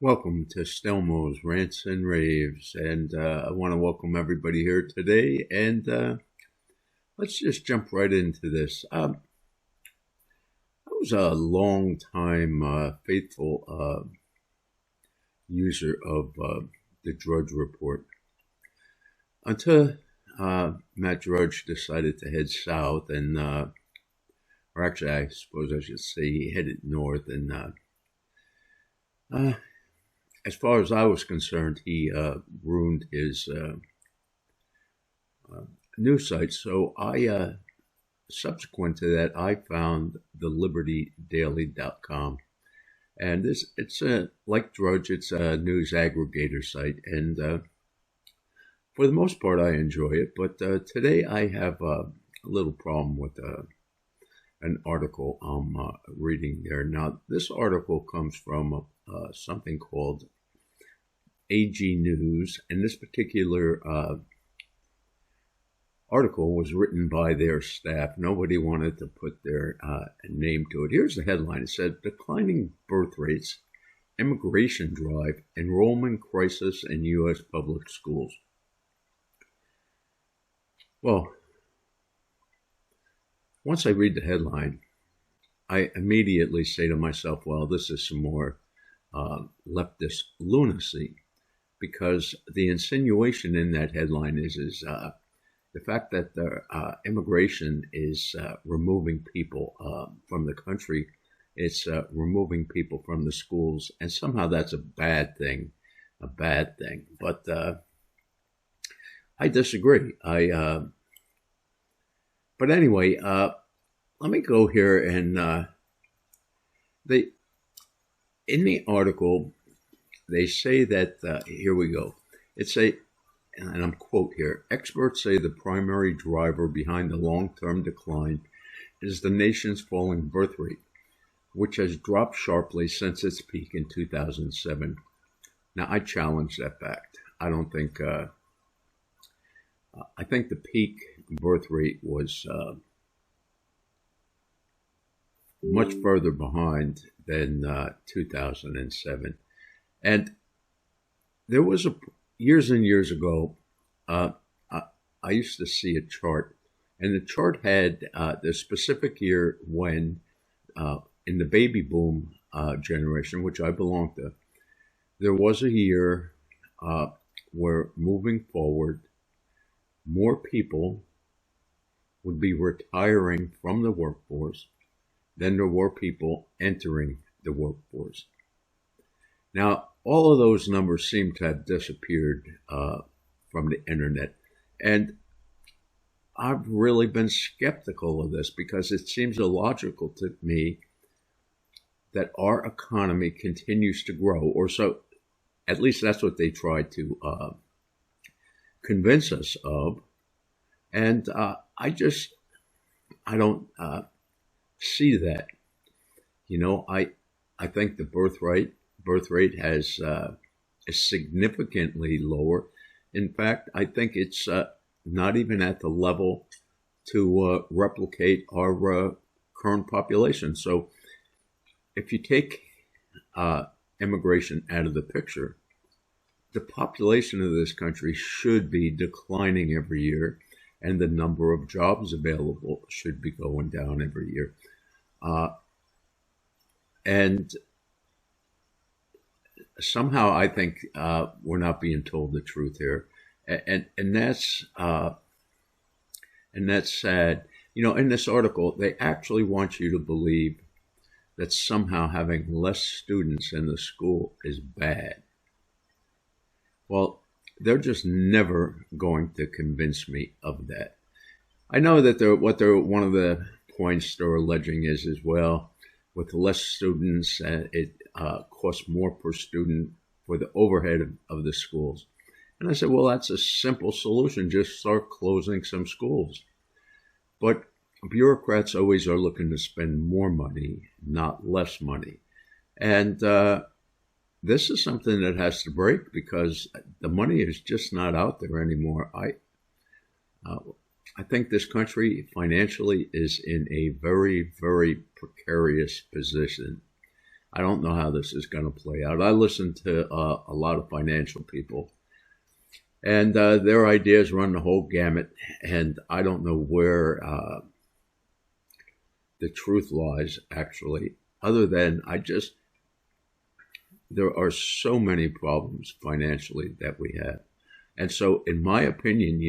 Welcome to Stelmo's Rants and Raves, and I want to welcome everybody here today, and let's just jump right into this. I was a long time faithful user of the Drudge Report until Matt Drudge decided to head south, and or actually, I suppose I should say he headed north, and as far as I was concerned, he ruined his news site. So I, subsequent to that, I found the libertydaily.com. And it's like Drudge, it's a news aggregator site. And for the most part, I enjoy it. But today I have a little problem with an article I'm reading there. Now, this article comes from something called AG News, and this particular article was written by their staff. Nobody wanted to put their name to it. Here's the headline. It said, "Declining birth rates, immigration drive, enrollment crisis in U.S. public schools." Well, once I read the headline, I immediately say to myself, well, this is some more leftist lunacy, because the insinuation in that headline is the fact that the immigration is removing people from the country. It's removing people from the schools, and somehow that's a bad thing. But I disagree. But anyway, let me go here, and in the article, they say that, here we go. It's and I'm quote here, "Experts say the primary driver behind the long-term decline is the nation's falling birth rate, which has dropped sharply since its peak in 2007. Now, I challenge that fact. I don't think, I think the peak birth rate was much further behind than 2007. And there was years and years ago, I used to see a chart, and the chart had the specific year when, in the baby boom generation, which I belong to, there was a year where, moving forward, more people would be retiring from the workforce than there were people entering the workforce. Now, all of those numbers seem to have disappeared from the internet. And I've really been skeptical of this, because it seems illogical to me that our economy continues to grow, or so, at least that's what they try to convince us of. And I don't see that. You know, I think the birth rate has is significantly lower. In fact, I think it's not even at the level to replicate our current population. So if you take immigration out of the picture, the population of this country should be declining every year, and the number of jobs available should be going down every year. And somehow I think we're not being told the truth here, and that's sad. You know, in this article, they actually want you to believe that somehow having less students in the school is bad. Well, they're just never going to convince me of that. I know that one of the points they're alleging is, well, with less students, it costs more per student for the overhead of the schools. And I said, well, that's a simple solution. Just start closing some schools. But bureaucrats always are looking to spend more money, not less money. And this is something that has to break, because the money is just not out there anymore. I think this country financially is in a very, very precarious position. I don't know how this is going to play out. I listen to a lot of financial people, and their ideas run the whole gamut, and I don't know where the truth lies, actually, other than there are so many problems financially that we have. And so, in my opinion,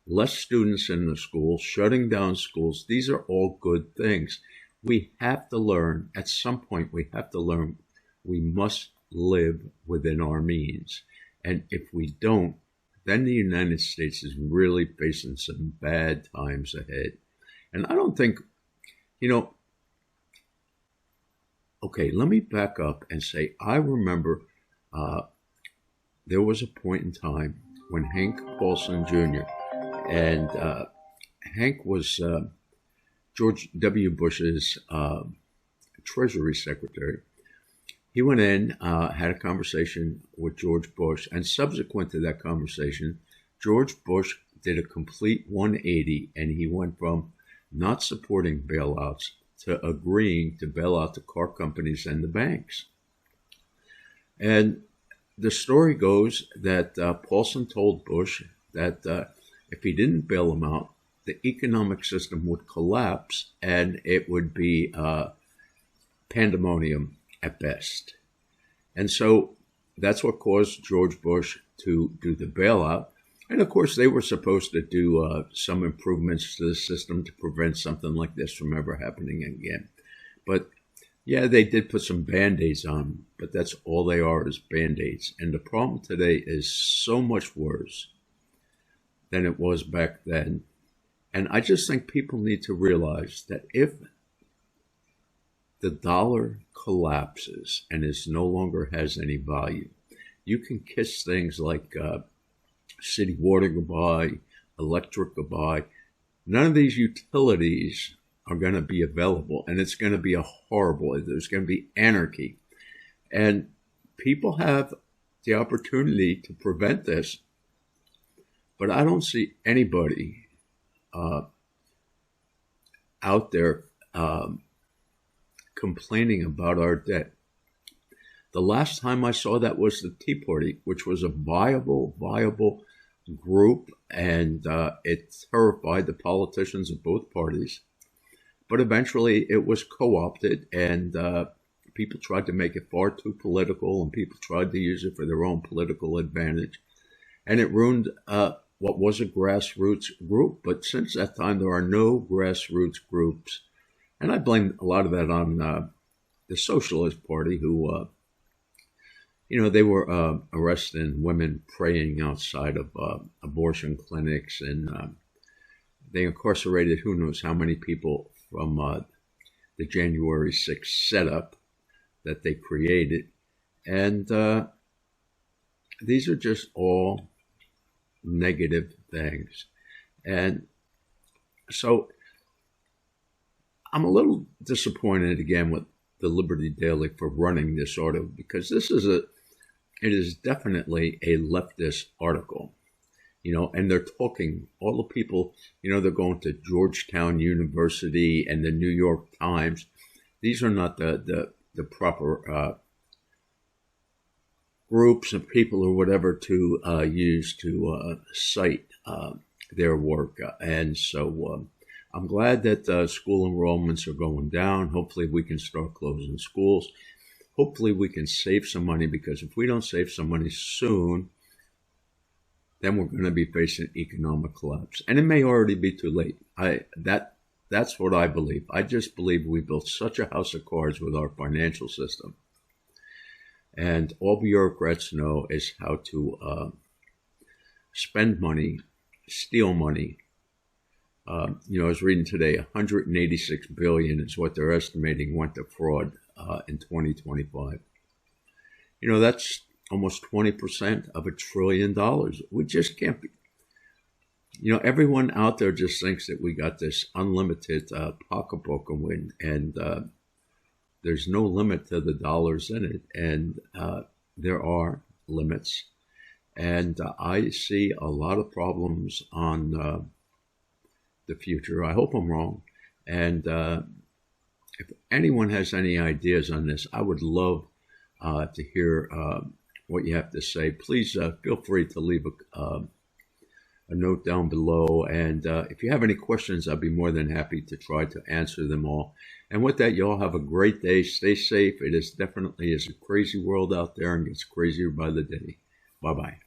less students in the schools, shutting down schools, these are all good things. We have to learn, at some point, we must live within our means. And if we don't, then the United States is really facing some bad times ahead. And I don't think, okay, let me back up and say, I remember there was a point in time when Hank Paulson Jr. and Hank was George W. Bush's Treasury Secretary. He went in, had a conversation with George Bush, and subsequent to that conversation, George Bush did a complete 180, and he went from not supporting bailouts to agreeing to bail out the car companies and the banks. And the story goes that Paulson told Bush that if he didn't bail them out, the economic system would collapse and it would be pandemonium at best. And so that's what caused George Bush to do the bailout. And of course, they were supposed to do some improvements to the system to prevent something like this from ever happening again. But yeah, they did put some Band-Aids on, but that's all they are, is Band-Aids. And the problem today is so much worse than it was back then. And I just think people need to realize that if the dollar collapses and is no longer has any value, you can kiss things like city water goodbye, electric goodbye. None of these utilities are going to be available, and it's going to be there's going to be anarchy. And people have the opportunity to prevent this, but I don't see anybody out there complaining about our debt. The last time I saw that was the Tea Party, which was a viable group, and it terrified the politicians of both parties. But eventually it was co-opted, and people tried to make it far too political, and people tried to use it for their own political advantage. And it ruined what was a grassroots group. But since that time, there are no grassroots groups. And I blame a lot of that on the Socialist Party, who, they were arresting women praying outside of abortion clinics, and they incarcerated who knows how many people from the January 6th setup that they created. And these are just all negative things. And so I'm a little disappointed again with the Liberty Daily for running this article, because it is definitely a leftist article, and they're talking, all the people, they're going to Georgetown University and the New York Times. These are not the proper groups of people or whatever to use to cite their work. And so I'm glad that school enrollments are going down. Hopefully we can start closing schools. Hopefully we can save some money, because if we don't save some money soon, then we're going to be facing economic collapse. And it may already be too late. That's what I believe. I just believe we built such a house of cards with our financial system. And all bureaucrats know is how to spend money, steal money. I was reading today, 186 billion is what they're estimating went to fraud in 2025. That's almost 20% of $1 trillion. We just can't be. Everyone out there just thinks that we got this unlimited pocketbook and there's no limit to the dollars in it. And there are limits. And I see a lot of problems on the future. I hope I'm wrong. And if anyone has any ideas on this, I would love to hear what you have to say. Please feel free to leave a note down below. And if you have any questions, I'll be more than happy to try to answer them all. And with that, you all have a great day. Stay safe. It is definitely is a crazy world out there and gets crazier by the day. Bye-bye.